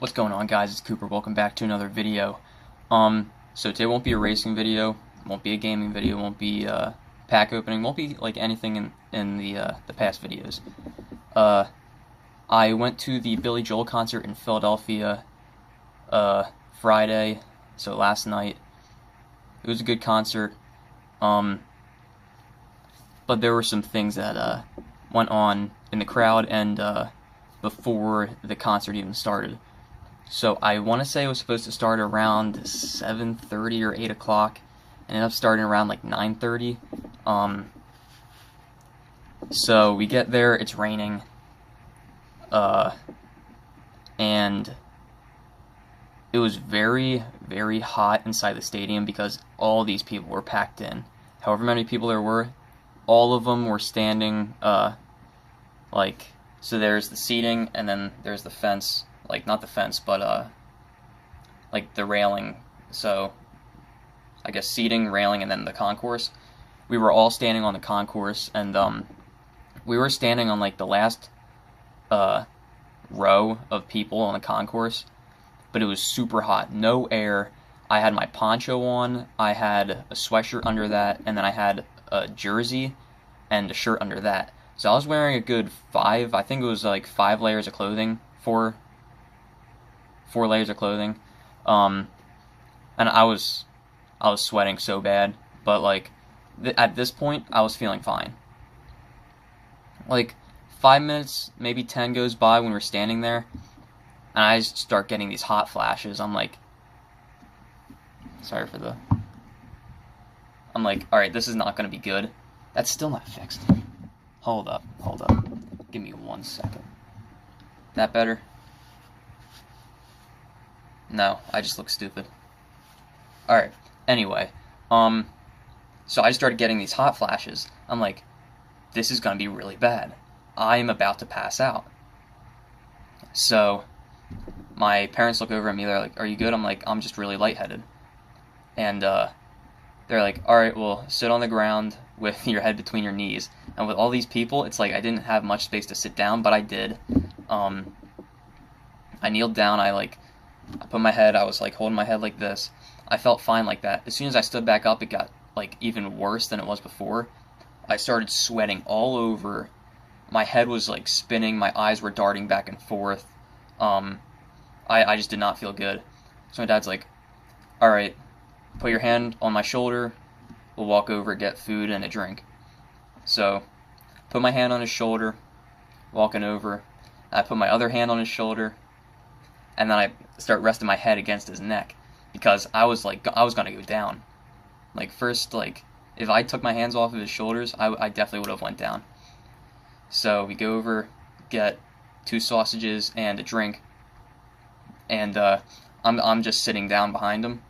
What's going on, guys? It's Cooper. Welcome back to another video. So today won't be a racing video, won't be a gaming video, won't be pack opening, won't be like anything in the past videos. I went to the Billy Joel concert in Philadelphia Friday, so last night. It was a good concert, but there were some things that went on in the crowd and before the concert even started. So I want to say it was supposed to start around 7:30 or 8 o'clock. Ended up starting around like 9:30. So we get there, it's raining, and it was very, very hot inside the stadium because all these people were packed in. However many people there were, all of them were standing, so there's the seating, and then there's the fence, like, not the fence, but, like, the railing, so, I guess seating, railing, and then the concourse. We were all standing on the concourse, and, we were standing on, like, the last, row of people on the concourse, but it was super hot, no air. I had my poncho on, I had a sweatshirt under that, and then I had a jersey and a shirt under that. So I was wearing a good I think it was like 5 layers of clothing, 4 layers of clothing, and I was sweating so bad, but like, at this point, I was feeling fine. Like, 5 minutes, maybe 10 goes by when we're standing there, and I just start getting these hot flashes. I'm like, alright, this is not going to be good. That's still not fixed. Hold up. Give me 1 second. That better? No, I just look stupid. Alright, anyway, so I started getting these hot flashes. I'm like, this is gonna be really bad. I am about to pass out. So, my parents look over at me, they're like, are you good? I'm like, I'm just really lightheaded. And, they're like, alright, well, sit on the ground with your head between your knees. And with all these people, it's like I didn't have much space to sit down, but I did. I kneeled down, I put my head, I was like holding my head like this. I felt fine like that. As soon as I stood back up, it got like even worse than it was before. I started sweating all over. My head was like spinning, my eyes were darting back and forth. I just did not feel good. So my dad's like, alright, put your hand on my shoulder, we'll walk over, get food and a drink. So, put my hand on his shoulder, walking over, I put my other hand on his shoulder, and then I start resting my head against his neck, because I was gonna go down. Like, first, if I took my hands off of his shoulders, I definitely would have went down. So, we go over, get 2 sausages and a drink, and, I'm just sitting down behind him.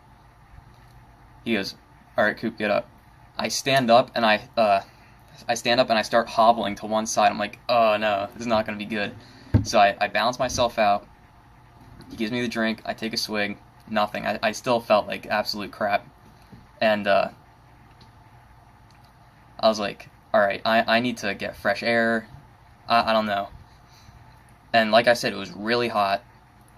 He goes, alright, Coop, get up. I stand up, and I start hobbling to one side. I'm like, oh no, this is not going to be good. So I balance myself out. He gives me the drink. I take a swig. Nothing. I still felt like absolute crap. And I was like, alright, I need to get fresh air. I don't know. And like I said, it was really hot.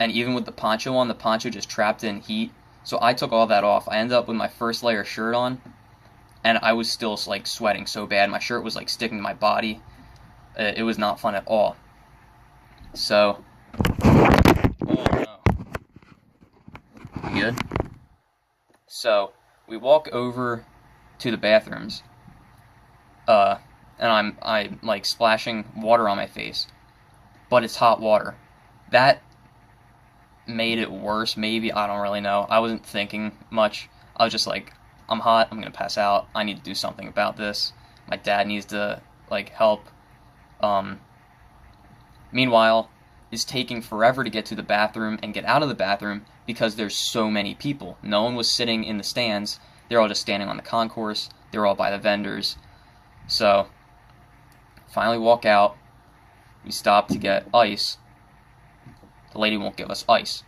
And even with the poncho on, the poncho just trapped in heat. So I took all that off. I ended up with my first layer shirt on. And I was still like sweating so bad. My shirt was like sticking to my body. It was not fun at all. So, oh no. You good? So we walk over to the bathrooms. And I'm like splashing water on my face, but it's hot water. That made it worse. Maybe, I don't really know. I wasn't thinking much. I was just like, I'm hot, I'm gonna pass out, I need to do something about this. My dad needs to, help. Meanwhile, it's taking forever to get to the bathroom and get out of the bathroom because there's so many people. No one was sitting in the stands, they're all just standing on the concourse, they're all by the vendors. So, finally walk out, we stop to get ice. The lady won't give us ice.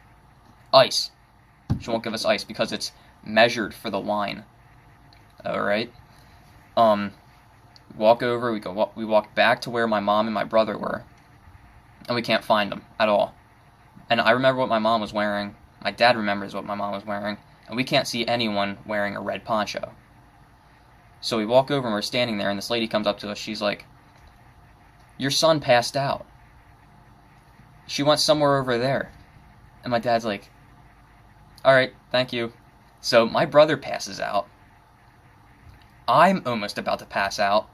Ice! She won't give us ice because it's measured for the wine. Alright. Walk over, we walk back to where my mom and my brother were, and we can't find them at all. And I remember what my mom was wearing. My dad remembers what my mom was wearing. And we can't see anyone wearing a red poncho. So we walk over and we're standing there, and this lady comes up to us. She's like, "Your son passed out. She went somewhere over there." And my dad's like, "All right, thank you." So my brother passes out. I'm almost about to pass out.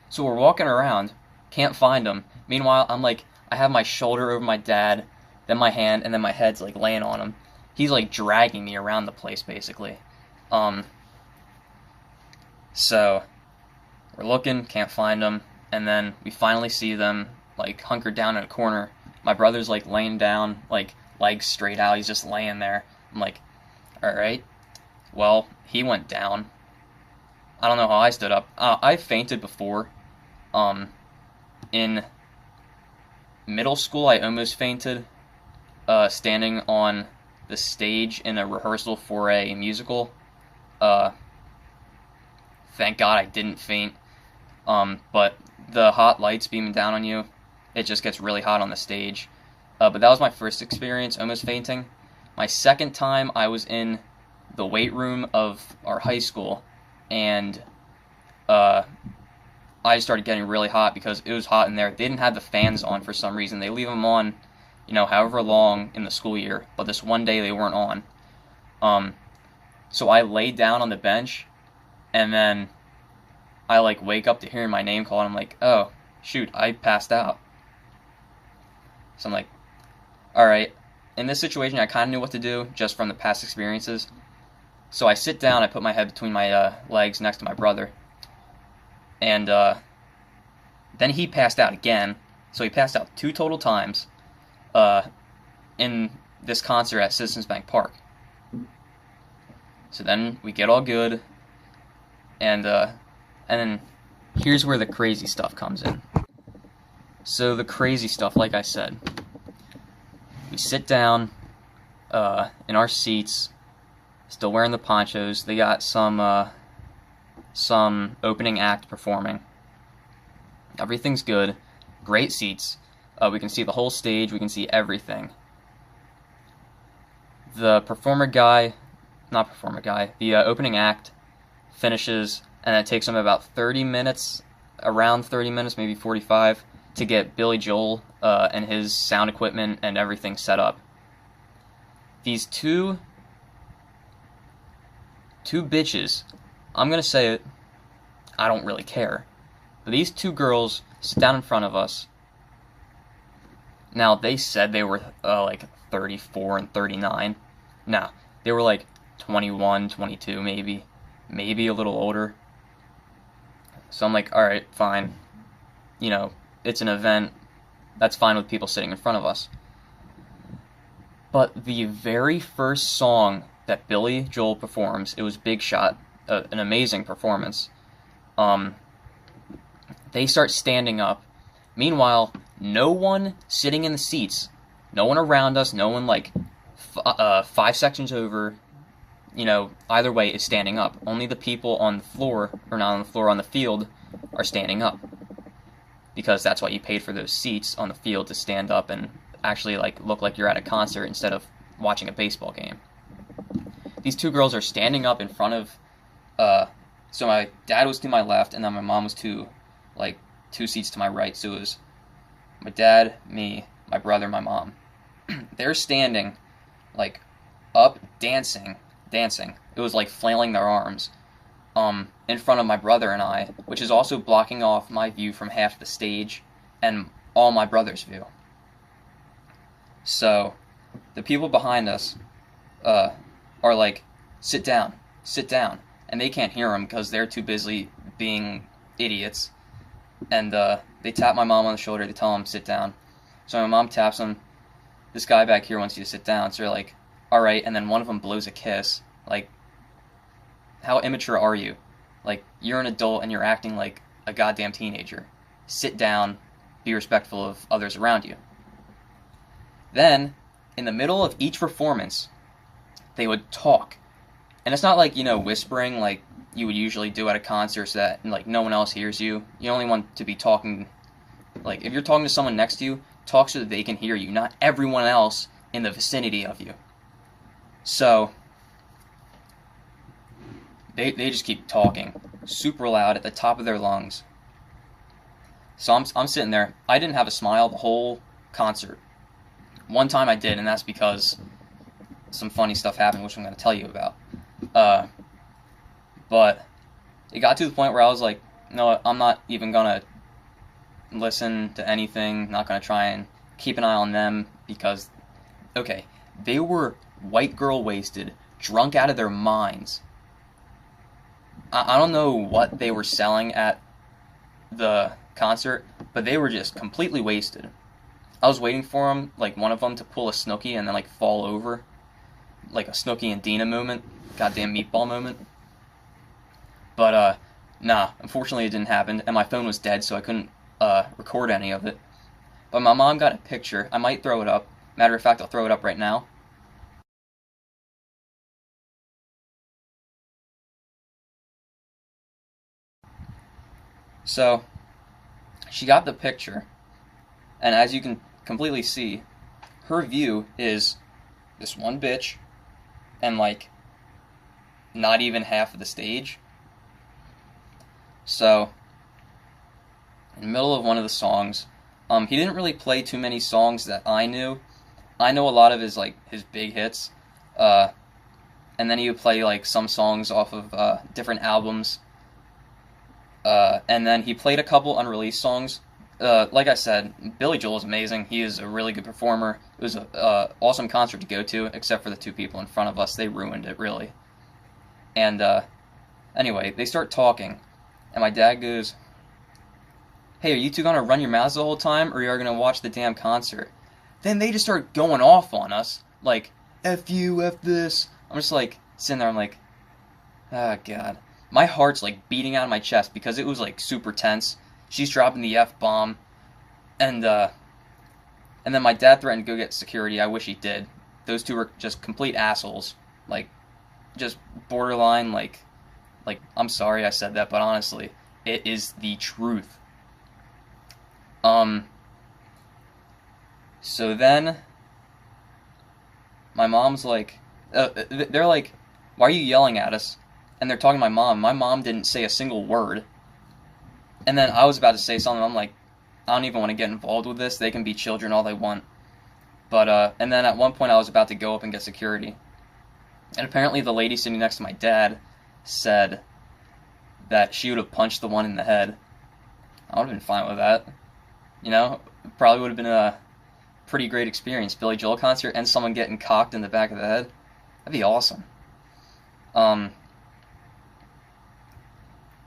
So we're walking around, can't find him. Meanwhile, I'm like, I have my shoulder over my dad, then my hand, and then my head's like laying on him. He's like dragging me around the place, basically. So we're looking, can't find him, and then we finally see them like hunkered down in a corner. My brother's like laying down, like legs straight out. He's just laying there. I'm like, all right. Well, he went down. I don't know how I stood up. I fainted before. In middle school, I almost fainted, standing on the stage in a rehearsal for a musical. Thank God I didn't faint. But the hot lights beaming down on you, it just gets really hot on the stage. But that was my first experience, almost fainting. My second time, I was in the weight room of our high school, and I started getting really hot because it was hot in there. They didn't have the fans on for some reason. They leave them on, however long in the school year, but this one day they weren't on. So I laid down on the bench, and then I like wake up to hearing my name called, and I'm like, oh, shoot, I passed out. So I'm like, alright. In this situation, I kind of knew what to do just from the past experiences. So I sit down, I put my head between my legs next to my brother. And then he passed out again. So he passed out 2 total times in this concert at Citizens Bank Park. So then we get all good, and then here's where the crazy stuff comes in. So the crazy stuff, like I said, we sit down in our seats, still wearing the ponchos. They got some opening act performing. Everything's good. Great seats. We can see the whole stage. We can see everything. The the opening act finishes, and it takes them about 30 minutes, around 30 minutes, maybe 45, to get Billy Joel and his sound equipment and everything set up. These two bitches, I'm going to say it, I don't really care, but these 2 girls sit down in front of us. Now, they said they were like 34 and 39. No, they were like 21, 22 maybe a little older. So I'm like, alright, fine. It's an event. That's fine with people sitting in front of us. But the very first song that Billy Joel performs, it was Big Shot, an amazing performance. They start standing up. Meanwhile, no one sitting in the seats, no one around us, no one like 5 sections over, either way is standing up. Only the people on the floor, or not on the floor, on the field, are standing up. Because that's why you paid for those seats on the field, to stand up and actually like look like you're at a concert instead of watching a baseball game. These 2 girls are standing up in front of, so my dad was to my left, and then my mom was 2 seats to my right. So it was my dad, me, my brother, my mom. They're standing, like, up, dancing. It was like flailing their arms, in front of my brother and I, which is also blocking off my view from half the stage and all my brother's view. So the people behind us are like, sit down, and they can't hear them because they're too busy being idiots. And they tap my mom on the shoulder to tell him sit down. So my mom taps him. This guy back here wants you to sit down. So they're like, all right. And then one of them blows a kiss. Like, how immature are you? Like, you're an adult and you're acting like a goddamn teenager. Sit down. Be respectful of others around you. Then, in the middle of each performance, they would talk. And it's not like, whispering like you would usually do at a concert so that, like, no one else hears you. You only want to be talking, like, if you're talking to someone next to you, talk so that they can hear you, not everyone else in the vicinity of you. So they just keep talking super loud at the top of their lungs. So I'm sitting there. I didn't have a smile the whole concert. One time I did, and that's because some funny stuff happened, which I'm going to tell you about. But it got to the point where I was like, no, I'm not even going to listen to anything, not going to try and keep an eye on them, because, okay, they were white girl wasted, drunk out of their minds. I don't know what they were selling at the concert, but they were just completely wasted. I was waiting for them, like one of them to pull a Snooki and then like fall over, like a Snooki and Dina moment, goddamn meatball moment. But nah, unfortunately it didn't happen, and my phone was dead, so I couldn't record any of it. But my mom got a picture. I might throw it up. Matter of fact, I'll throw it up right now. So she got the picture, and as you can completely see, her view is this one bitch and like not even half of the stage. So in the middle of one of the songs, he didn't really play too many songs that I knew. I know a lot of his big hits, and then he would play like some songs off of different albums. And then he played a couple unreleased songs. Like I said, Billy Joel is amazing. He is a really good performer. It was an awesome concert to go to, except for the two people in front of us. They ruined it, really. And anyway, they start talking, and my dad goes, "Hey, are you two going to run your mouths the whole time, or are you going to watch the damn concert?" Then they just start going off on us, like, F you, F this. I'm just like, sitting there, I'm like, oh god. My heart's like beating out of my chest because it was like super tense. She's dropping the F-bomb, and then my dad threatened to go get security. I wish he did. Those two were just complete assholes. Like, just borderline, like, I'm sorry I said that, but honestly, it is the truth. So then, my mom's like, they're like, why are you yelling at us? And they're talking to my mom. My mom didn't say a single word. And then I was about to say something. I'm like, I don't even want to get involved with this. They can be children all they want. But, and then at one point I was about to go up and get security. And apparently the lady sitting next to my dad said that she would have punched the one in the head. I would have been fine with that. You know, probably would have been a pretty great experience. Billy Joel concert and someone getting cocked in the back of the head. That'd be awesome.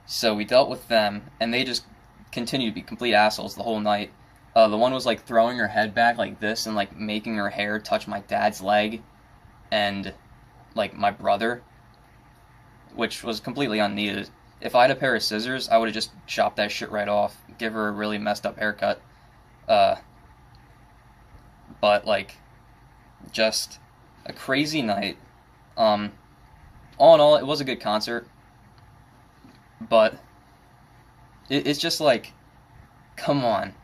So we dealt with them, and they just continued to be complete assholes the whole night. The one was like throwing her head back like this and like making her hair touch my dad's leg and like my brother, which was completely unneeded. If I had a pair of scissors, I would have just chopped that shit right off, give her a really messed up haircut. But like, just a crazy night. All in all, it was a good concert. But it's just like, come on.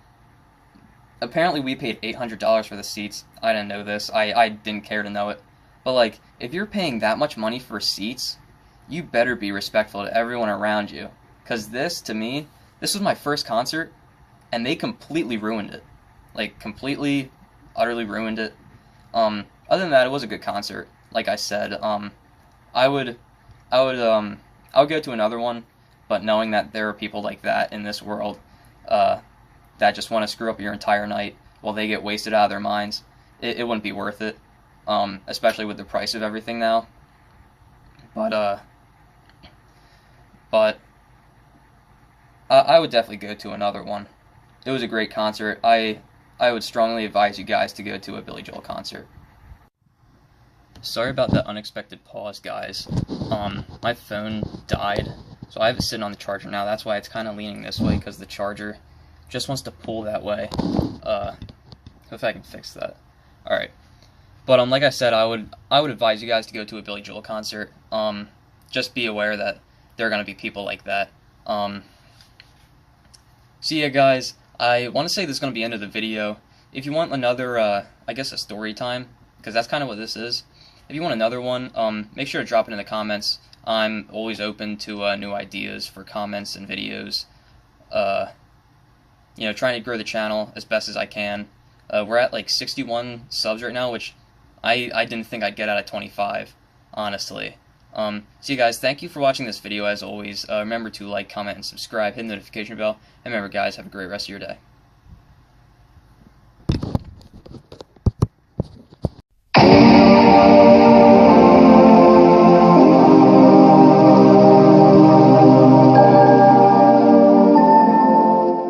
Apparently we paid $800 for the seats. I didn't know this. I didn't care to know it. But like, if you're paying that much money for seats, you better be respectful to everyone around you. Because this, to me, this was my first concert, and they completely ruined it. Like, completely, utterly ruined it. Other than that, it was a good concert. Like I said, I would go to another one. But knowing that there are people like that in this world that just want to screw up your entire night while they get wasted out of their minds, it wouldn't be worth it, especially with the price of everything now. But I would definitely go to another one. It was a great concert. I would strongly advise you guys to go to a Billy Joel concert. Sorry about the unexpected pause, guys. My phone died. So I have it sitting on the charger now. That's why it's kind of leaning this way, because the charger just wants to pull that way. If I can fix that. Alright. But like I said, I would advise you guys to go to a Billy Joel concert. Just be aware that there are going to be people like that. So yeah, guys, I want to say this is going to be the end of the video. if you want another, I guess a story time, because that's kind of what this is. If you want another one, make sure to drop it in the comments. I'm always open to new ideas for comments and videos. Trying to grow the channel as best as I can. We're at like 61 subs right now, which I didn't think I'd get out of 25, honestly. So you guys, thank you for watching this video as always. Remember to like, comment, and subscribe, hit the notification bell. And remember guys, have a great rest of your day.